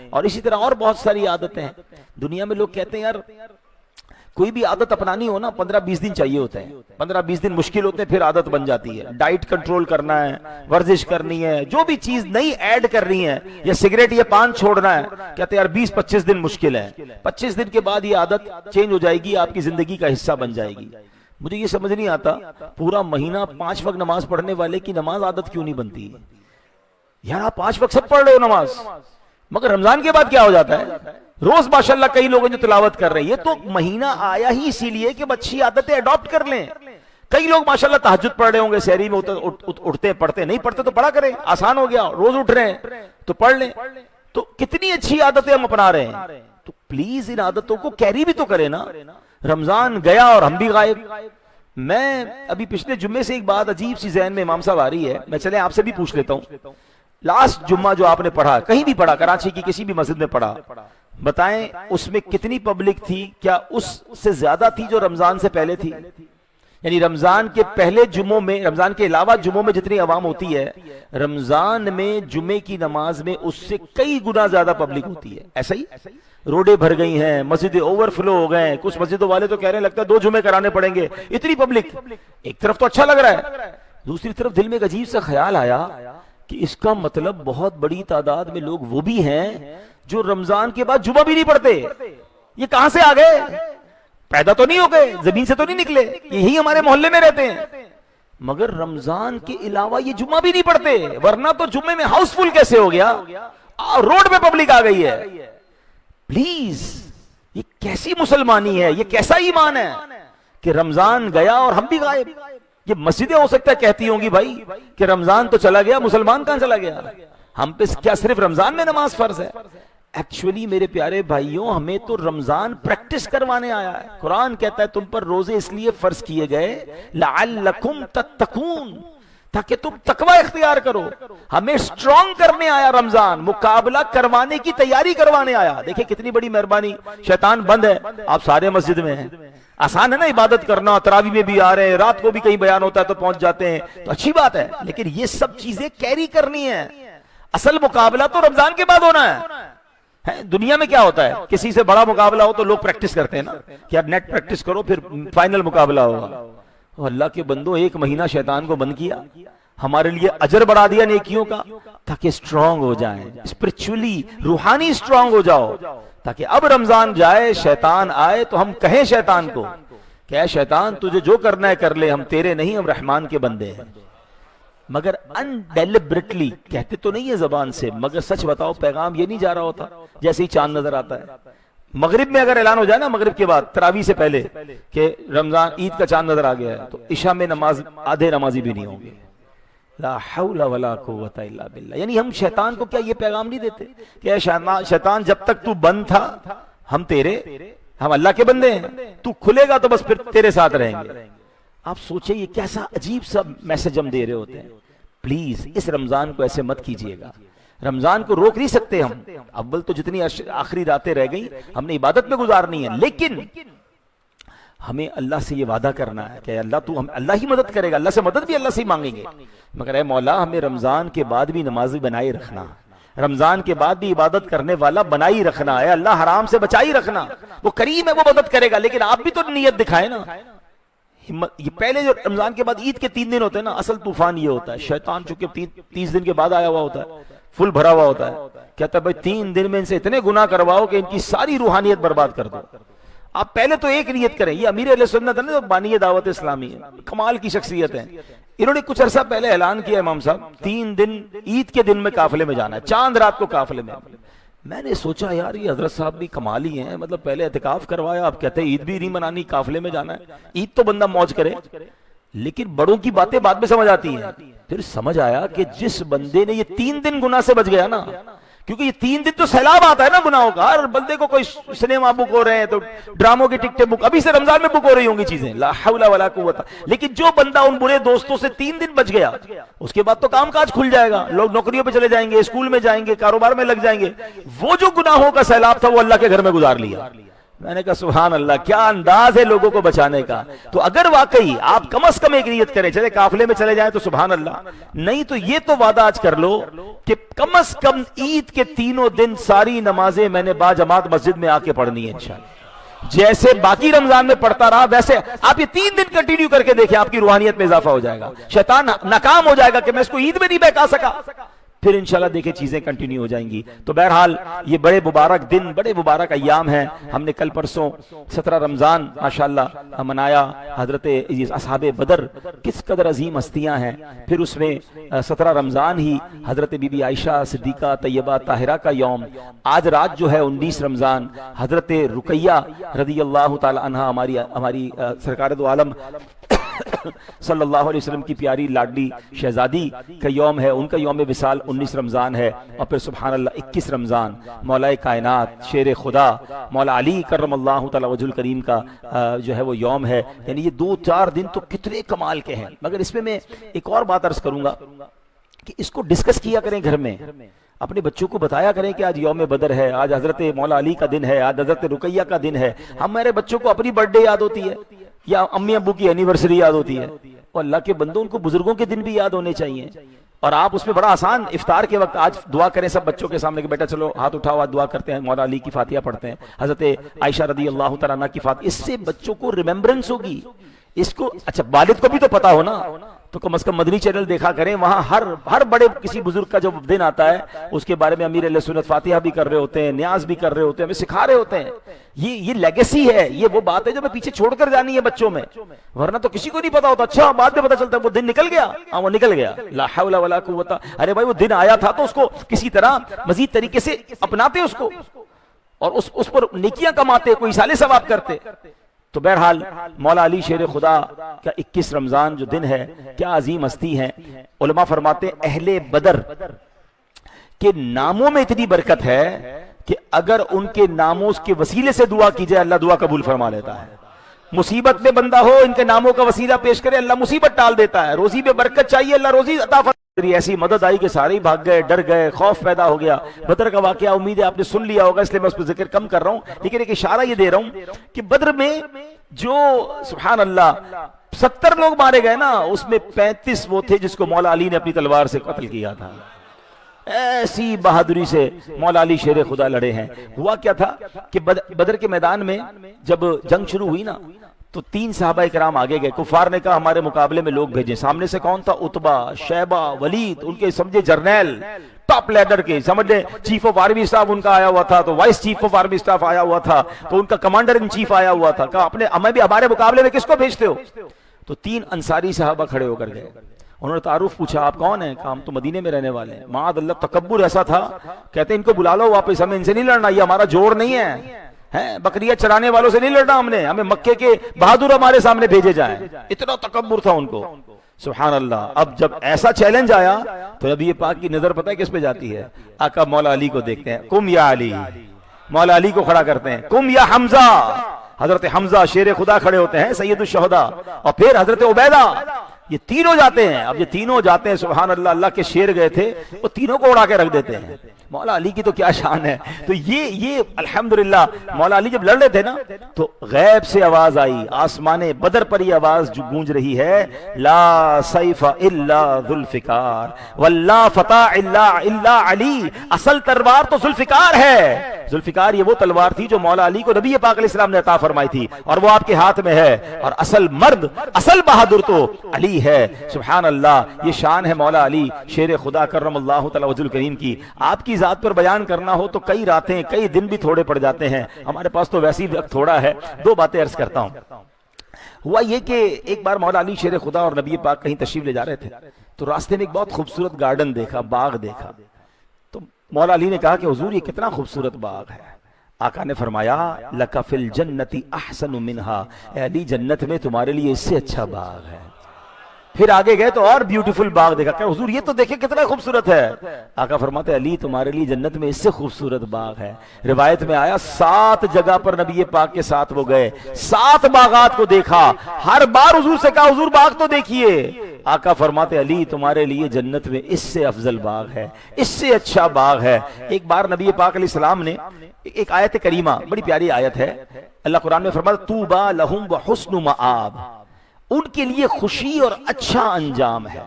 اور اسی طرح اور بہت ساری عادتیں ہیں دنیا میں. لوگ کہتے ہیں یار کوئی بھی عادت اپنانی ہو نا 15-20 دن چاہیے ہوتے ہیں, 15-20 دن مشکل ہوتے ہیں, پھر عادت بن جاتی ہے. ڈائٹ کنٹرول کرنا ہے, ورزش کرنی ہے, جو بھی چیز نئی ایڈ کرنی ہے, یا سگریٹ یا پان چھوڑنا ہے, کہتے ہیں یار 20-25 دن مشکل ہے. 25 دن کے بعد یہ عادت چینج ہو جائے گی, آپ کی زندگی کا حصہ بن جائے گی. مجھے یہ سمجھ نہیں آتا پورا مہینہ 5 وقت نماز پڑھنے والے کی نماز عادت کیوں نہیں بنتی؟ یار آپ 5 وقت سب پڑھ رہے ہو نماز, مگر رمضان کے بعد کیا ہو جاتا ہے؟ روز ماشاءاللہ کئی لوگ جو تلاوت کر رہے ہیں. یہ تو مہینہ آیا ہی اسی لیے کہ اچھی عادتیں اڈاپٹ کر لیں. کئی لوگ ماشاءاللہ تہجد پڑھ رہے ہوں گے, سحری میں اٹھتے پڑھتے, نہیں پڑھتے تو پڑھا کریں, آسان ہو گیا. روز اٹھ رہے ہیں تو پڑھ لیں. تو کتنی اچھی عادتیں ہم اپنا رہے ہیں, تو پلیز ان عادتوں کو کیری بھی تو کریں نا. رمضان گیا اور ہم بھی غائب. میں ابھی پچھلے جمعے سے ایک بات عجیب سی ذہن میں امام صاحب آ رہی ہے, میں چلے آپ سے بھی پوچھ لیتا ہوں. لاسٹ جمعہ جو آپ نے پڑھا, کہیں بھی پڑھا, کراچی کی کسی بھی مسجد میں پڑھا, بتائیں اس میں کتنی پبلک تھی؟ کیا اس سے زیادہ تھی جو رمضان سے پہلے تھی؟ یعنی رمضان کے پہلے جمعوں میں, رمضان کے علاوہ جمعوں میں جتنی عوام ہوتی ہے, رمضان میں جمعے کی نماز میں اس سے کئی گنا زیادہ پبلک ہوتی ہے. ایسا ہی روڈیں بھر گئی ہیں, مسجدیں اوور فلو ہو گئے ہیں. کچھ مسجدوں والے تو کہہ رہے ہیں لگتا ہے 2 جمعے کرانے پڑیں گے, اتنی پبلک. ایک طرف تو اچھا لگ رہا ہے, دوسری طرف دل میں ایک عجیب سا خیال آیا کہ اس کا مطلب بہت بڑی تعداد میں لوگ وہ بھی ہیں جو رمضان کے بعد جمعہ بھی نہیں پڑھتے. یہ کہاں سے آ گئے؟ پیدا تو نہیں ہو گئے, زمین سے تو نہیں نکلے, یہی ہمارے محلے میں رہتے ہیں, مگر رمضان کے علاوہ یہ جمعہ بھی نہیں پڑھتے. ورنہ تو جمعے میں ہاؤس فل کیسے ہو گیا, روڈ پہ پبلک آ گئی ہے. پلیز, یہ کیسی مسلمانی ہے, یہ کیسا ایمان ہے کہ رمضان گیا اور ہم بھی غائب. یہ مسجدیں ہو سکتا ہے کہتی ہوں گی بھائی کہ رمضان تو چلا گیا, مسلمان کہاں چلا گیا؟ ہم پہ کیا صرف رمضان میں نماز فرض ہے؟ ایکچولی میرے پیارے بھائیوں, ہمیں تو رمضان پریکٹس کروانے آیا ہے. قرآن کہتا ہے تم پر روزے اس لیے فرض کیے گئے لعلکم تتقون, تاکہ تم تقوی اختیار کرو. ہمیں سٹرونگ کرنے آیا رمضان, مقابلہ کروانے کی تیاری کروانے آیا. دیکھیں کتنی بڑی مہربانی, شیطان بند ہے, آپ سارے مسجد میں ہیں. آسان ہے نا عبادت کرنا, تراویح میں بھی آ رہے ہیں, رات کو بھی کہیں بیان ہوتا ہے تو پہنچ جاتے ہیں, تو اچھی بات ہے. لیکن یہ سب چیزیں کیری کرنی ہے. اصل مقابلہ تو رمضان کے بعد ہونا ہے. دنیا میں کیا ہوتا ہے, کسی سے بڑا مقابلہ ہو تو لوگ پریکٹس کرتے ہیں نا کہ یار نیٹ پریکٹس کرو پھر فائنل مقابلہ ہوگا. اللہ کے بندوں, 1 مہینہ شیطان کو بند کیا, ہمارے لیے اجر بڑھا دیا نیکیوں کا, تاکہ سٹرونگ ہو جائیں, اسپرچولی روحانی سٹرونگ ہو جاؤ, تاکہ اب رمضان جائے, شیطان آئے تو ہم کہیں شیطان کو کہ اے شیطان تجھے جو کرنا ہے کر لے, ہم تیرے نہیں, ہم رحمان کے بندے ہیں. مگر انڈیلیبریٹلی کہتے تو نہیں ہے زبان سے, مگر سچ بتاؤ پیغام یہ نہیں جا رہا ہوتا جیسے ہی چاند نظر آتا ہے. مغرب میں اگر اعلان ہو جائے نا, مغرب کے بعد تراویح سے پہلے کہ رمضان عید کا چاند نظر آ گیا ہے, تو عشاء میں نماز آدھے نمازی بھی نہیں ہوں گے. لا حول ولا قوت الا باللہ. یعنی ہم شیطان کو کیا یہ پیغام نہیں دیتے کہ اے شیطان جب تک تو بند تھا ہم تیرے, ہم اللہ کے بندے ہیں, تو کھلے گا تو بس پھر تیرے ساتھ رہیں گے. آپ سوچیں یہ کیسا عجیب سا میسج ہم دے رہے ہوتے ہیں. پلیز اس رمضان کو ایسے مت کیجئے گا. رمضان کو روک نہیں سکتے ہم, اول تو جتنی آخری راتیں رہ گئی ہم نے عبادت میں گزارنی ہے, لیکن ہمیں اللہ سے یہ وعدہ کرنا ہے کہ اللہ تو ہم, اللہ ہی مدد کرے گا, اللہ سے مدد بھی اللہ سے ہی مانگیں گے, مگر اے مولا ہمیں رمضان کے بعد بھی نمازی بنائے رکھنا, رمضان کے بعد بھی عبادت کرنے والا بنائی رکھنا ہے, اللہ حرام سے بچائی رکھنا. وہ کریم ہے, وہ مدد کرے گا, لیکن آپ بھی تو نیت دکھائیں نا. یہ پہلے جو رمضان کے بعد عید کے 3 دن ہوتے ہیں نا, اصل طوفان یہ ہوتا ہے. شیطان چونکہ 30 دن کے بعد آیا ہوا ہوتا ہے, فل بھرا ہوا ہوتا ہے, کہتا ہے بھائی 3 دن میں ان سے اتنے گناہ کرواؤ کہ ان کی ساری روحانیت برباد کر دو. آپ پہلے تو ایک نیت کریں. یہ امیر اہل سنت ہے نا, بانی دعوت اسلامی ہے, کمال کی شخصیت ہے. انہوں نے کچھ عرصہ پہلے اعلان کیا امام صاحب 3 دن عید کے دن میں قافلے میں جانا ہے, چاند رات کو قافلے میں. میں نے سوچا یار یہ حضرت صاحب بھی کمال ہی ہیں, مطلب پہلے اعتکاف کروایا, اب کہتے ہیں عید بھی نہیں منانی, قافلے میں جانا ہے. عید تو بندہ موج کرے, لیکن بڑوں کی باتیں بعد میں سمجھ آتی ہیں. پھر سمجھ آیا کہ جس بندے نے یہ 3 دن گناہ سے بچ گیا نا, کیونکہ یہ 3 دن تو سیلاب آتا ہے نا گناہوں کا, ہر بندے کو کوئی سنیما بک ہو رہے ہیں, تو ڈراموں کی ٹکٹیں بک, ابھی سے رمضان میں بک ہو رہی ہوں گی چیزیں, لا حول ولا قوت. لیکن جو بندہ ان برے دوستوں سے 3 دن بچ گیا, اس کے بعد تو کام کاج کھل جائے گا, لوگ نوکریوں پہ چلے جائیں گے, اسکول میں جائیں گے, کاروبار میں لگ جائیں گے. وہ جو گناہوں کا سیلاب تھا وہ اللہ کے گھر میں گزار لیا. میں نے کہا سبحان اللہ، کیا انداز ہے لوگوں کو بچانے کا. تو اگر واقعی آپ کم از کم ایک نیت کریں، چلے قافلے میں چلے جائیں تو سبحان اللہ، نہیں تو یہ تو وعدہ آج کر لو کہ کم از کم عید کے تینوں دن ساری نمازیں میں نے با جماعت مسجد میں آ کے پڑھنی ہے انشاءاللہ. جیسے باقی رمضان میں پڑھتا رہا ویسے آپ یہ 3 دن کنٹینیو کر کے دیکھیں، آپ کی روحانیت میں اضافہ ہو جائے گا. شیطان ناکام ہو جائے گا کہ میں اس کو عید میں نہیں بہکا سکا، پھر انشاءاللہ دیکھیں چیزیں کنٹینیو ہو جائیں گی. تو بہرحال یہ بڑے مبارک دن، بڑے مبارک ایام ہیں. ہم نے کل پرسوں 17 رمضان ماشاءاللہ منایا. حضرت اصحاب بدر کس قدر عظیم ہستیاں ہیں. پھر اس میں 17 رمضان ہی حضرت بی بی عائشہ صدیقہ طیبہ طاہرہ کا یوم. آج رات جو ہے 19 رمضان حضرت رقیہ رضی اللہ تعالی عنہا ہماری سرکار دو عالم صلی اللہ علیہ وسلم کی پیاری لاڈلی شہزادی کا یوم ہے. ان کا یوم وصال 19 رمضان ہے. اور پھر سبحان اللہ 21 رمضان مولا کائنات شیر خدا مولا علی کرم اللہ تعالی وجہ الکریم کا جو ہے وہ یوم ہے. یعنی یہ 2-4 دن تو کتنے کمال کے ہیں. مگر اس میں ایک اور بات عرض کروں گا کہ اس کو ڈسکس کیا کریں گھر میں، اپنے بچوں کو بتایا کریں کہ آج یوم بدر ہے، آج حضرت مولا علی کا دن ہے، آج حضرت رقیہ کا دن ہے. ہمارے بچوں کو اپنی برتھ ڈے یاد ہوتی ہے یا امی ابو کی اینیورسری یاد ہوتی ہے، اور اللہ کے بندوں ان کو بزرگوں کے دن بھی یاد ہونے چاہیے. اور آپ اس میں بڑا آسان افطار کے وقت آج دعا کریں سب بچوں کے سامنے کہ بیٹا چلو ہاتھ اٹھاؤ، دعا کرتے ہیں، مولا علی کی فاتحہ پڑھتے ہیں، حضرت عائشہ رضی اللہ تعالیٰ عنہ کی فاتحہ. اس سے بچوں کو ریممبرنس ہوگی. اس کو اچھا والد کو بھی تو پتا ہو نا، تو کم از کم مدنی چینل دیکھا کریں. وہاں ہر بڑے کسی بزرگ کا جو دن آتا ہے اس کے بارے میں امیر علیہ سنت فاتحہ بھی کر رہے ہوتے ہیں، نیاز بھی کر رہے ہوتے ہیں، ہمیں سکھا رہے ہوتے ہیں. یہ لیگیسی ہے، یہ وہ بات ہے جو میں پیچھے چھوڑ کر جانی ہے بچوں میں، ورنہ تو کسی کو نہیں پتا ہوتا. اچھا بعد میں پتا چلتا ہے وہ دن نکل گیا. ہاں وہ نکل گیا، لا حول ولا قوت. ارے بھائی وہ دن آیا تھا تو اس کو کسی طرح مزید طریقے سے اپناتے اس کو، اور اس پر نیکیاں کماتے، کوئی سالے ثواب کرتے. تو بہرحال مولا علی شیر خدا کا 21 رمضان جو دن ہے، کیا عظیم ہستی ہیں. علماء فرماتے ہیں اہل بدر کے ناموں میں اتنی برکت ہے کہ اگر ان کے ناموں کے وسیلے سے دعا کی جائے اللہ دعا قبول فرما لیتا ہے. مصیبت میں بندہ ہو ان کے ناموں کا وسیلہ پیش کرے اللہ مصیبت ٹال دیتا ہے. روزی میں برکت چاہیے اللہ روزی عطا فرما. ایسی مدد آئی کہ سارے ہی بھاگ گئے، ڈر گئے، خوف پیدا ہو گیا. بدر کا واقعہ امید ہے آپ نے سن لیا ہوگا، اس لیے میں اس پر ذکر کم کر رہا ہوں، لیکن ایک اشارہ یہ دے رہا ہوں کہ بدر میں جو سبحان اللہ 70 لوگ مارے گئے نا، اس میں 35 وہ تھے جس کو مولا علی نے اپنی تلوار سے قتل کیا تھا. ایسی بہادری سے مولا علی شیر خدا لڑے ہیں. ہوا کیا تھا کہ بدر کے میدان میں جب جنگ شروع ہوئی نا تو 3 صحابہ کرام آگے گئے. کفار نے کہا ہمارے مقابلے میں لوگ بھیجیں. سامنے سے کون تھا؟ عتبہ، شیبہ، ولید، ان کے سمجھے جرنیل ٹاپ لیڈر کے، سمجھ لیں چیف آف آرمی اسٹاف ان کا آیا ہوا تھا، تو vice chief of army staff آیا ہوا تھا، تو ان کا کمانڈر ان چیف آیا ہوا تھا. کہا ہمیں بھی ہمارے مقابلے میں کس کو بھیجتے ہو؟ تو 3 انصاری صحابہ کھڑے ہو کر گئے. انہوں نے تعارف پوچھا آپ کون ہیں؟ کہا ہم تو مدینے میں رہنے والے ہیں. معاذ اللہ تکبر ایسا تھا، کہتے ہیں ان کو بلا لو واپس، ہمیں ان سے نہیں لڑنا، یہ ہمارا جوڑ نہیں ہے، بکریاں چرانے والوں سے نہیں لڑنا ہمیں مکے کے بہادر ہمارے سامنے بھیجے جائیں. اتنا تکبر تھا ان کو. سبحان اللہ. اب جب ایسا چیلنج آیا تو نبی پاک کی نظر پتہ ہے کس پہ جاتی ہے؟ آقا مولا علی کو دیکھتے ہیں. کم یا علی، مولا علی کو کھڑا کرتے ہیں. کم یا حمزہ، حضرت حمزہ شیر خدا کھڑے ہوتے ہیں سید الشہداء. اور پھر حضرت عبیدہ. یہ تینوں جاتے ہیں. اب یہ تینوں جاتے ہیں سبحان اللہ، اللہ کے شیر گئے تھے وہ تینوں کو اڑا کے رکھ دیتے ہیں. مولا علی کی تو کیا شان ہے. تو یہ الحمدللہ مولا علی جب لڑ رہے تھے نا تو غیب سے آواز آئی، آسمان بدر پر یہ آواز جو گونج رہی ہے، لا سیف الا ذوالفقار واللہ فتح الا علی. اصل تلوار تو ذوالفقار ہے. ذوالفقار یہ وہ تلوار تھی جو مولا علی کو نبی پاک علیہ السلام نے عطا فرمائی تھی، اور وہ آپ کے ہاتھ میں ہے. اور اصل مرد، اصل بہادر تو علی ہے. سبحان اللہ. یہ شان ہے مولا علی شیر خدا کرم اللہ تعالی وجہ الکریم کی. آپ کی ذات پر بیان کرنا ہو تو کئی راتیں کئی دن بھی تھوڑے پڑ جاتے ہیں. ہمارے پاس تو ویسی وقت تھوڑا ہے. 2 باتیں عرض کرتا ہوں. ہوا یہ کہ ایک بار مولا علی شیر خدا اور نبی پاک کہیں تشریف لے جا رہے تھے تو راستے میں ایک بہت خوبصورت گارڈن دیکھا، باغ دیکھا. تو مولا علی نے کہا کہ حضور یہ کتنا خوبصورت باغ ہے. آقا نے فرمایا لک فی الجنت احسن منہا، اے علی جنت میں تمہارے لیے اس سے اچھا باغ ہے. پھر آگے گئے تو اور بیوٹیفل باغ دیکھا کہ حضور یہ تو دیکھیں کتنا خوبصورت ہے. آقا فرماتے علی تمہارے لیے جنت میں اس سے خوبصورت باغ ہے. روایت میں آیا 7 جگہ پر نبی پاک کے ساتھ وہ گئے، 7 باغات کو دیکھا. ہر بار حضور سے کہا حضور باغ تو دیکھیے. آقا فرماتے علی تمہارے لیے جنت میں اس سے افضل باغ ہے، اس سے اچھا باغ ہے۔ ایک بار نبی پاک علیہ السلام نے ایک آیت کریمہ، بڑی پیاری آیت ہے، اللہ قرآن میں فرماتا طوبیٰ لہم وحسن مآب، ان کے لیے خوشی اور اچھا انجام ہے،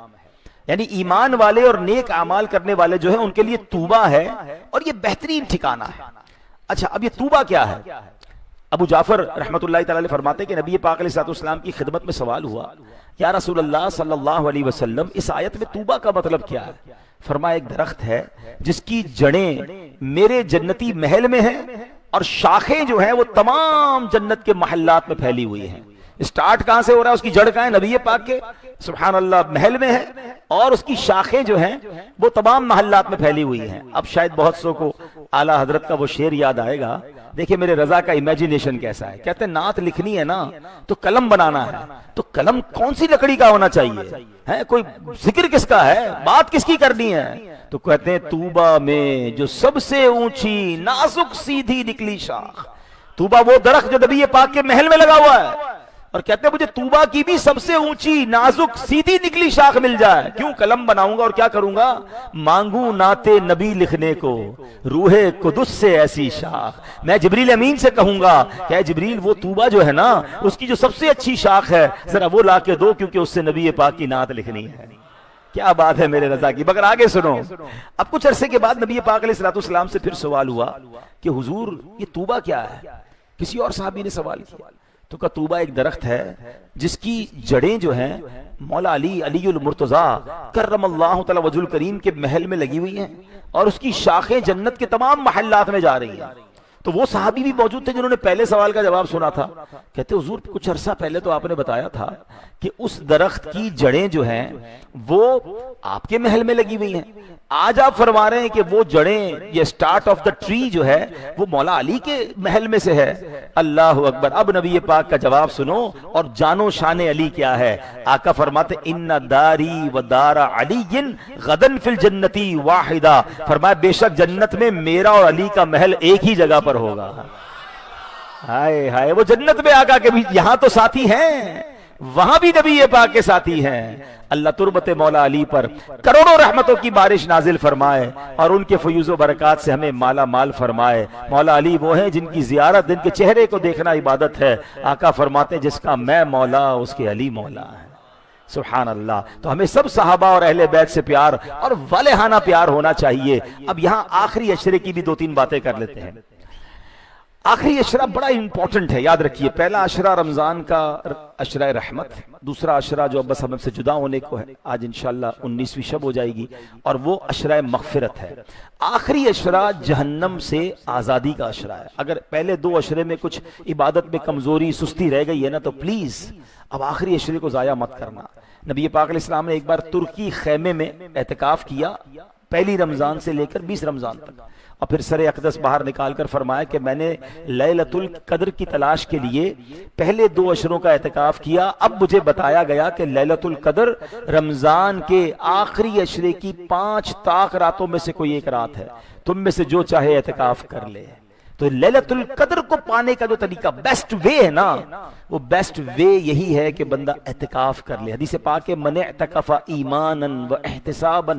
یعنی ایمان والے اور نیک اعمال کرنے والے جو ہیں ان کے لیے طوبیٰ ہے اور یہ بہترین ٹھکانہ ہے۔ اچھا اب یہ طوبیٰ کیا ہے؟ ابو جعفر رحمت اللہ تعالی فرماتے کہ نبی پاک علیہ السلام کی خدمت میں سوال ہوا، یا رسول اللہ صلی اللہ علیہ وسلم اس آیت میں طوبیٰ کا مطلب کیا ہے؟ فرمایا ایک درخت ہے جس کی جڑیں میرے جنتی محل میں ہیں اور شاخیں جو ہیں وہ تمام جنت کے محلات میں پھیلی ہوئی ہیں۔ اسٹارٹ کہاں سے ہو رہا ہے، اس کی جڑ کہاں ہے؟ نبی پاک کے سبحان اللہ محل میں ہے، اور اس کی شاخیں جو ہیں وہ تمام محلات میں پھیلی ہوئی ہیں۔ اب شاید بہت سو کو اعلیٰ حضرت کا وہ شعر یاد آئے گا، دیکھیں میرے رضا کا امیجینیشن کیسا ہے، کہتے ہیں نعت لکھنی ہے نا تو قلم بنانا ہے، تو قلم کون سی لکڑی کا ہونا چاہیے ہے، کوئی ذکر کس کا ہے، بات کس کی کرنی ہے؟ تو کہتے ہیں طوبیٰ میں جو سب سے اونچی نازک سیدھی نکلی شاخ، طوبیٰ وہ درخت جو نبی پاک کے محل میں لگا ہوا ہے، اور کہتے ہیں مجھے طوبیٰ کی بھی سب سے اونچی نازک سیدھی نکلی شاخ مل جائے، کیوں؟ قلم بناؤں گا اور کیا کروں گا؟ مانگوں نعت نبی لکھنے کو روح قدس سے ایسی شاخ، میں جبریل امین سے کہوں گا کہ اے جبریل وہ طوبیٰ جو ہے نا اس کی جو سب سے اچھی شاخ ہے ذرا وہ لا کے دو، کیونکہ اس سے نبی پاک کی نعت لکھنی ہے۔ کیا بات ہے میرے رضا کی، مگر آگے سنو۔ اب کچھ عرصے کے بعد نبی پاک علیہ السلام سے پھر سوال ہوا کہ حضور یہ طوبیٰ کیا ہے؟ کسی اور صحابی نے سوال کیا تو کہا طوبیٰ ایک درخت ہے جس کی جڑیں جو ہیں مولا علی المرتضیٰ کرم اللہ تعالی وجہ الکریم کے محل میں لگی ہوئی ہیں، اور اس کی شاخیں جنت کے تمام محلات میں جا رہی ہیں۔ تو وہ صحابی بھی موجود تھے جنہوں نے پہلے سوال کا جواب سنا تھا، کہتے حضور کچھ عرصہ پہلے تو آپ نے بتایا تھا کہ اس درخت کی جڑیں جو ہیں وہ آپ کے محل میں لگی ہوئی ہیں، آج آپ فرما رہے ہیں کہ وہ جڑیں یہ سٹارٹ آف دا ٹری جو ہے وہ مولا علی کے محل میں سے ہے۔ اللہ اکبر۔ اب نبی پاک کا جواب سنو اور جانو شان علی کیا ہے۔ آقا فرماتے ان داری و دار علی غدن فی الجنتی واحدہ، فرمایا بے شک جنت میں میرا اور علی کا محل ایک ہی جگہ پر ہوگا۔ ہائے ہائے، وہ جنت میں آقا کے بھی یہاں تو ساتھی ہیں، وہاں بھی نبی پاک کے ساتھی ہیں۔ اللہ تربت مولا علی پر کروڑوں رحمتوں کی بارش نازل فرمائے اور ان کے فیوز و برکات سے ہمیں مالا مال فرمائے۔ مولا علی وہ ہیں جن کی زیارت، جن کے چہرے کو دیکھنا عبادت ہے۔ آقا فرماتے جس کا میں مولا اس کے علی مولا ہے۔ سبحان اللہ۔ تو ہمیں سب صحابہ اور اہل بیت سے پیار اور والہانہ پیار ہونا چاہیے۔ اب یہاں آخری عشرے کی بھی دو تین باتیں کر لیتے ہیں۔ آخری عشرہ بڑا امپورٹنٹ ہے، یاد رکھیے۔ پہلا عشرہ رمضان کا عشرہ رحمت، دوسرا عشرہ جو بس ہم سے جدا ہونے کو ہے، آج انشاءاللہ 19ویں شب ہو جائے گی، اور وہ عشرہ مغفرت ہے۔ آخری عشرہ جہنم سے آزادی کا عشرہ ہے۔ اگر پہلے دو عشرے میں کچھ عبادت میں کمزوری سستی رہ گئی ہے نا تو پلیز اب آخری عشرے کو ضائع مت کرنا۔ نبی پاک علیہ السلام نے ایک بار ترکی خیمے میں اعتکاف کیا، پہلی رمضان سے لے کر 20 رمضان تک، اور پھر سر اقدس باہر نکال کر فرمایا کہ میں نے لیلۃ القدر کی تلاش کے لیے پہلے دو عشروں کا اعتکاف کیا، اب مجھے بتایا گیا کہ لیلۃ القدر رمضان کے آخری عشرے کی 5 طاق راتوں میں سے کوئی ایک رات ہے، تم میں سے جو چاہے اعتکاف کر لے۔ تو لیلۃ القدر کو پانے کا جو طریقہ بیسٹ وے ہے نا، وہ بیسٹ وے یہی ہے کہ بندہ اعتکاف کر لے۔ حدیث پاک ہے من اعتکف ایمانا و احتسابا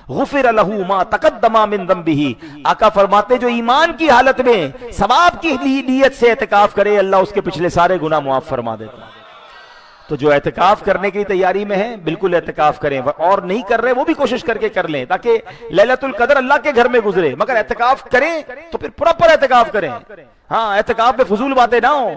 غفر له ما تقدم من ذنبه۔ آقا فرماتے جو ایمان کی حالت میں ثواب کی نیت سے اعتکاف کرے اللہ اس کے پچھلے سارے گناہ معاف فرما دیتا ہے۔ تو جو اعتکاف کرنے کی تیاری میں ہیں بالکل اعتکاف کریں، اور نہیں کر رہے وہ بھی کوشش کر کے کر لیں تاکہ لیلۃ القدر اللہ کے گھر میں گزرے، مگر اعتکاف کریں تو پھر پراپر اعتکاف کریں۔ ہاں اعتکاف میں فضول باتیں نہ ہوں۔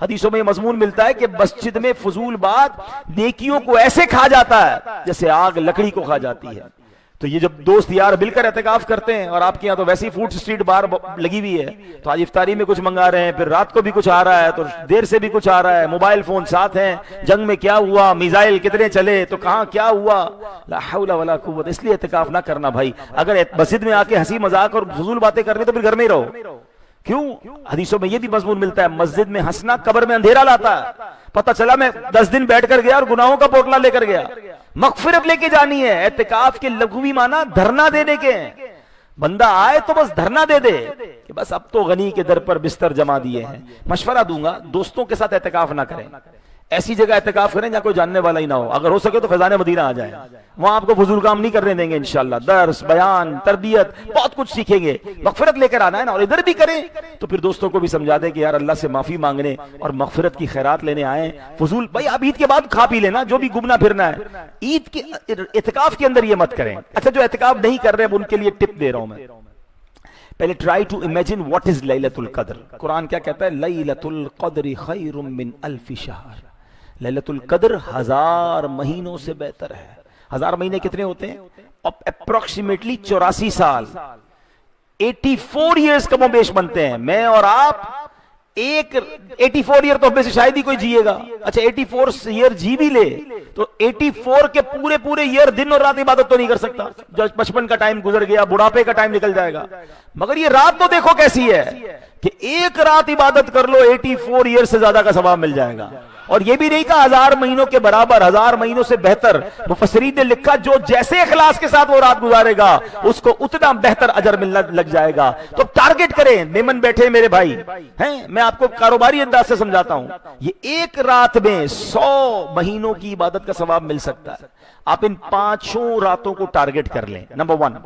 حدیثوں میں یہ مضمون ملتا ہے کہ مسجد میں فضول بات نیکیوں کو ایسے کھا جاتا ہے جیسے آگ لکڑی کو کھا جاتی ہے۔ تو یہ جب دوست یار مل کر اعتکاف کرتے ہیں، اور آپ کے یہاں تو ویسی فوڈ اسٹریٹ بار لگی ہوئی ہے، تو آج افطاری میں کچھ منگا رہے ہیں، پھر رات کو بھی کچھ آ رہا ہے، تو دیر سے بھی کچھ آ رہا ہے، موبائل فون ساتھ ہیں، جنگ میں کیا ہوا، میزائل کتنے چلے تو کہاں کیا ہوا، لا حول ولا قوت۔ اس لیے اعتکاف نہ کرنا بھائی۔ اگر مسجد میں آ کے ہنسی مذاق اور فضول باتیں کرنی تو پھر گھر میں ہی رہو۔ کیوں؟ حدیثوں میں یہ بھی مضمون ملتا ہے مسجد میں ہنسنا قبر میں اندھیرا لاتا ہے۔ پتہ چلا میں 10 دن بیٹھ کر گیا اور گناہوں کا پوٹلا لے کر گیا، مغفرت لے کے جانی ہے۔ اعتکاف کے لغوی معنی دھرنا دینے کے ہیں۔ بندہ آئے تو بس دھرنا دے دے کہ بس اب تو غنی کے در پر بستر جما دیے ہیں۔ مشورہ دوں گا دوستوں کے ساتھ اعتکاف نہ کریں، ایسی جگہ اعتکاف کریں جہاں کوئی جاننے والا ہی نہ ہو، اگر ہو سکے تو فیضان مدینہ آ جائیں، وہاں آپ کو فضول کام نہیں کرنے دیں گے انشاءاللہ، درس بیان تربیت بہت کچھ سیکھیں گے، مغفرت لے کر آنا ہے نا، اور ادھر بھی کریں تو پھر دوستوں کو بھی سمجھا دیں کہ یار اللہ سے معافی مانگنے اور مغفرت کی خیرات لینے آئے، فضول بھائی آپ عید کے بعد کھا پی لینا جو بھی گھومنا پھرنا ہے، عید کے اعتکاف کے اندر یہ مت کریں۔ اچھا جو اعتکاف نہیں کر رہے ان کے لیے ٹپ دے رہا ہوں میں، پہلے try to imagine what is لیلۃ القدر۔ قرآن کیا کہتا ہے؟ لیلۃ القدر خیر من الف شہر، لیلۃ القدر 1000 مہینوں سے بہتر ہے۔ 1000 مہینے کتنے ہوتے ہیں؟ اپروکسیمیٹلی 84 سال، 84 ایئرز کم و بیش بنتے ہیں۔ میں اور آپ ایک 84 ایئر تو ہمیں سے شاید ہی کوئی جیے گا، اچھا 84 ایئر جی بھی لے تو 84 کے پورے ایئر دن اور رات عبادت تو نہیں کر سکتا، جو 55 کا ٹائم گزر گیا، بڑھاپے کا ٹائم نکل جائے گا، مگر یہ رات تو دیکھو کیسی ہے کہ ایک رات عبادت کر لو 84 ایئر سے زیادہ کا ثواب مل جائے گا۔ اور یہ بھی نہیں کہا 1000 مہینوں کے برابر، 1000 مہینوں سے بہتر۔ مفسرین نے لکھا جو جیسے اخلاص کے ساتھ وہ رات گزارے گا اس کو اتنا بہتر اجر ملنا لگ جائے گا۔ تو ٹارگٹ کریں، میمن بیٹھے میرے بھائی ہیں، میں آپ کو کاروباری انداز سے سمجھاتا ہوں، یہ ایک رات میں 100 مہینوں کی عبادت کا ثواب مل سکتا ہے۔ آپ ان 5 راتوں کو ٹارگٹ کر لیں۔ نمبر 1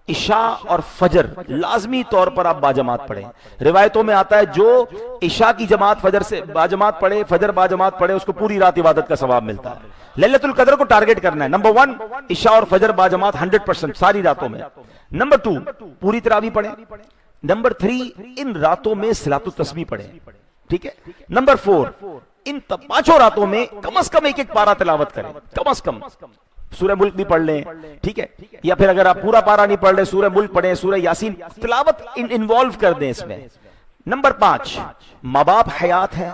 عشاء اور فجر لازمی طور پر آپ باجماعت پڑھیں۔ روایتوں میں آتا ہے جو عشاء کی جماعت فجر سے باجماعت پڑھے، فجر باجماعت پڑھے، اس کو پوری رات عبادت کا ثواب ملتا ہے۔ لیلۃ القدر کو ٹارگٹ کرنا ہے۔ نمبر 1 عشاء اور فجر باجماعت 100% ساری راتوں میں۔ نمبر 2 پوری تراویح پڑھیں۔ نمبر 3 ان راتوں میں صلاۃ التسبیح پڑھیں، ٹھیک ہے۔ نمبر 4 ان 5 راتوں میں کم از کم ایک پارہ تلاوت کریں، کم از کم سورہ ملک بھی پڑھ لیں، ٹھیک ہے، یا پھر اگر آپ پورا پارہ نہیں پڑھ لیں سورہ ملک پڑھیں، سورہ یاسین، تلاوت انوالو کر دیں اس میں۔ نمبر 5 ماں باپ حیات ہیں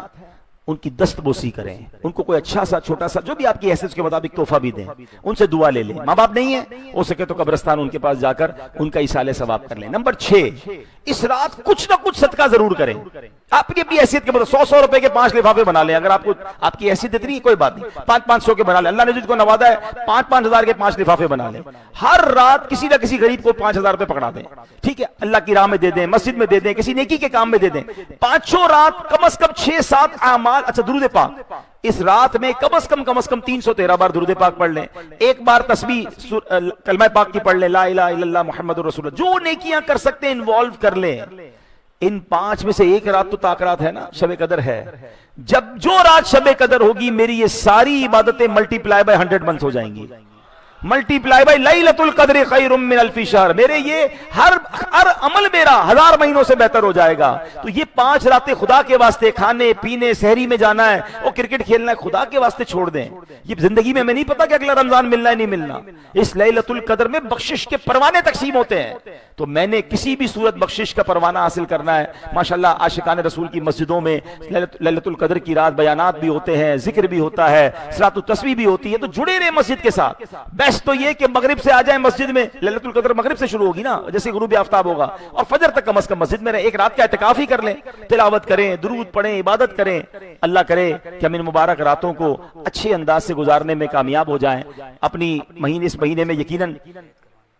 ان کی دست بوسی کریں، ان کو کوئی اچھا سا چھوٹا سا جو بھی آپ کی حیثیت کے مطابق تحفہ بھی دیں، ان سے دعا لے لیں۔ ماں باپ نہیں ہے ہو سکے تو قبرستان ان کے پاس جا کر ان کا ایصال ثواب کر لیں۔ نمبر 6 اس رات کچھ نہ کچھ صدقہ ضرور کریں، آپ کی اپنی حیثیت کے مطابق 100 روپے کے 5 لفافے بنا لیں، اگر آپ کو آپ کی حیثیت اتنی ہے کوئی بات نہیں، 500 کے بنا لیں، اللہ نے جس کو نوازا ہے 5,000 کے 5 لفافے بنا لیں، ہر رات کسی نہ کسی غریب کو 5,000 روپے پکڑا دیں، ٹھیک ہے، اللہ کی راہ میں دے دیں، مسجد میں دے دیں، کسی نیکی کے کام میں دے دیں۔ 5 رات کم از کم 6-7 اعمال۔ اچھا درود پاک اس رات میں کم از کم 313 بار درود پاک پڑھ لیں، ایک بار تسبیح کلمہ پاک کی پڑھ لیں، لا الہ الا اللہ محمد رسول اللہ، جو نیکیاں کر سکتے ہیں انوالو کر لیں۔ ان 5 میں سے ایک رات تو تاکرات ہے نا، شب قدر ہے، جب جو رات شب قدر ہوگی میری یہ ساری عبادتیں ملٹی پلائی بائی 100 منتھ ہو جائیں گی، ملٹی پلائی بائی لیلۃ القدر خیر من الف شہر، میرے یہ ہر عمل میرا 1000 مہینوں سے بہتر ہو جائے گا۔ تو یہ 5 راتیں خدا کے واسطے، کھانے پینے سحری میں جانا ہے اور کرکٹ کھیلنا ہے، خدا کے واسطے چھوڑ دیں۔ یہ زندگی میں ہمیں نہیں پتا کہ اگلا رمضان ملنا ہے نہیں ملنا، اس لیلۃ القدر میں بخشش کے پروانے تقسیم ہوتے ہیں، تو میں نے کسی بھی صورت بخشش کا پروانہ حاصل کرنا ہے۔ ماشاءاللہ عاشقان رسول کی مسجدوں میں لیلۃ القدر کی رات بیانات بھی ہوتے ہیں، ذکر بھی ہوتا ہے، صلاۃ التسبیح بھی ہوتی ہے، تو جڑے رہے مسجد کے ساتھ۔ بیسٹ تو یہ کہ مغرب سے آ جائیں مسجد میں، لیلۃ القدر مغرب سے شروع ہوگی نا، جیسے غروب آفتاب ہوگا، اور فجر تک کم از کم مسجد میں رہیں، ایک رات کا اعتکاف ہی کر لیں، تلاوت کریں، درود پڑھیں، عبادت کریں۔ اللہ کرے کہ ہم ان مبارک راتوں کو اچھے انداز سے گزارنے میں کامیاب ہو جائیں۔ اپنی اس مہینے میں یقیناً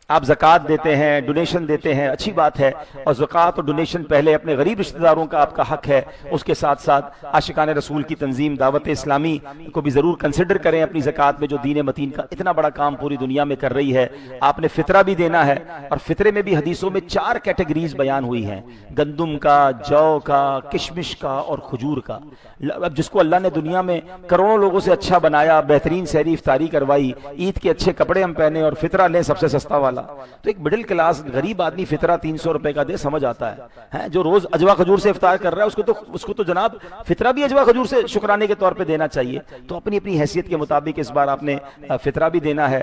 آپ زکوٰۃ دیتے ہیں، ڈونیشن دیتے ہیں، اچھی بات ہے، اور زکوٰۃ اور ڈونیشن پہلے اپنے غریب رشتہ داروں کا آپ کا حق ہے، اس کے ساتھ ساتھ عاشقان رسول کی تنظیم دعوت اسلامی کو بھی ضرور کنسیڈر کریں اپنی زکوٰۃ میں، جو دین متین کا اتنا بڑا کام پوری دنیا میں کر رہی ہے۔ آپ نے فطرہ بھی دینا ہے، اور فطرے میں بھی حدیثوں میں 4 کیٹیگریز بیان ہوئی ہیں، گندم کا، جو کا، کشمش کا اور کھجور کا۔ اب جس کو اللہ نے دنیا میں کروڑوں لوگوں سے اچھا بنایا، بہترین سحری افطاری کروائی، عید کے اچھے کپڑے ہم پہنے اور فطرہ لیں سب سے سستا والا، تو ایک مڈل کلاس غریب آدمی فطرہ 300 روپے کا دے، سمجھ آتا ہے۔ جو روز اجوا کھجور سے افطار کر رہا ہے اس کو تو جناب فطرہ بھی اجوا کھجور سے شکرانے کے طور پہ دینا چاہیے۔ تو اپنی حیثیت کے مطابق اس بار آپ نے فطرہ بھی دینا ہے۔